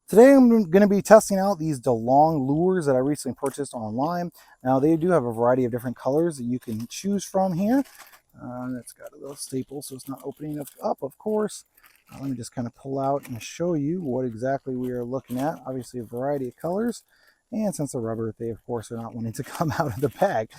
Today I'm going to be testing out these Delong lures that I recently purchased online. Now they do have a variety of different colors that you can choose from here. It's got a little staple so it's not opening up of course. Let me just kind of pull out and show you what exactly we are looking at. Obviously a variety of colors. And since they're rubber, they of course are not wanting to come out of the bag.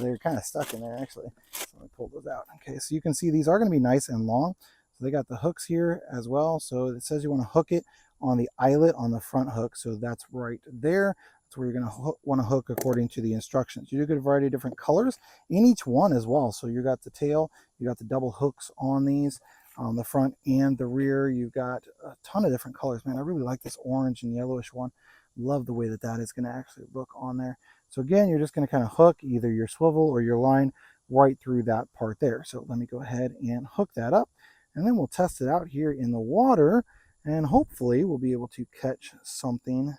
They're kind of stuck in there actually. So let me pull those out. Okay, so you can see these are going to be nice and long. So they got the hooks here as well. So it says you want to hook it on the eyelet on the front hook. So that's right there. That's where you're going to want to hook according to the instructions. You do get a variety of different colors in each one as well. So you got the tail, you got the double hooks on these, on the front and the rear. You've got a ton of different colors, man. I really like this orange and yellowish one. Love the way that that is going to actually look on there. So again, you're just going to kind of hook either your swivel or your line right through that part there. So let me go ahead and hook that up, and then we'll test it out here in the water, and hopefully we'll be able to catch something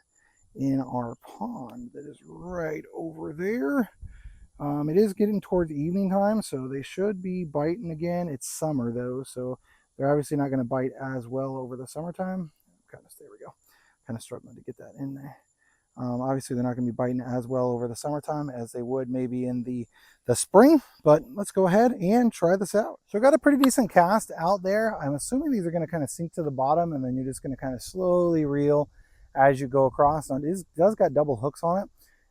in our pond that is right over there. It is getting towards evening time, so they should be biting again. It's summer though, so they're obviously not going to bite as well over the summertime. There we go. Kind of struggling to get that in there. Obviously, they're not going to be biting as well over the summertime as they would maybe in the spring, but let's go ahead and try this out. So I got a pretty decent cast out there. I'm assuming these are going to kind of sink to the bottom, and then you're just going to kind of slowly reel as you go across. Now, it does got double hooks on it,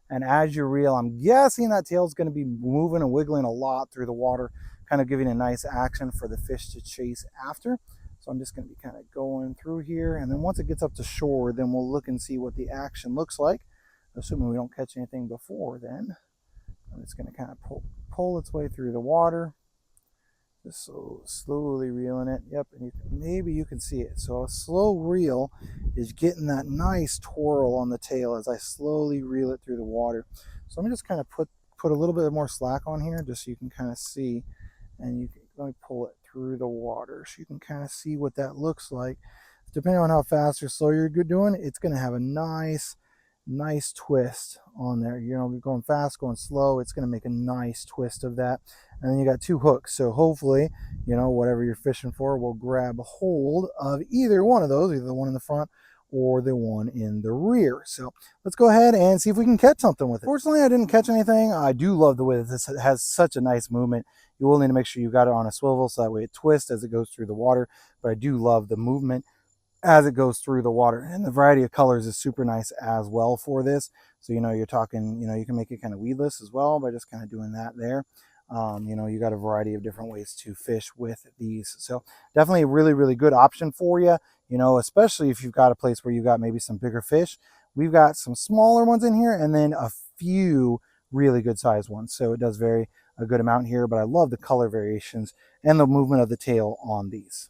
and as you reel, I'm guessing that tail is going to be moving and wiggling a lot through the water, kind of giving a nice action for the fish to chase after. So I'm just going to be kind of going through here, and then once it gets up to shore, then we'll look and see what the action looks like. Assuming we don't catch anything before then. And it's going to kind of pull its way through the water. Just so slowly reeling it. Yep, and maybe you can see it. So a slow reel is getting that nice twirl on the tail as I slowly reel it through the water. So let me just kind of put a little bit more slack on here just so you can kind of see. And you can, let me pull it through the water so you can kind of see what that looks like. Depending on how fast or slow you're doing, it's going to have a nice twist on there. You know, going fast, going slow, it's going to make a nice twist of that. And then you got two hooks, so hopefully, you know, whatever you're fishing for will grab hold of either one of those, either the one in the front or the one in the rear. So let's go ahead and see if we can catch something with it. Fortunately, I didn't catch anything. I do love the way that this has such a nice movement. You will need to make sure you got it on a swivel so that way it twists as it goes through the water, but I do love the movement as it goes through the water, and the variety of colors is super nice as well for this. So you know, you're talking, you know, you can make it kind of weedless as well by just kind of doing that there. You know, you got a variety of different ways to fish with these, so definitely a really good option for you, you know, especially if you've got a place where you've got maybe some bigger fish. We've got some smaller ones in here and then a few really good sized ones, so it does vary a good amount here, but I love the color variations and the movement of the tail on these.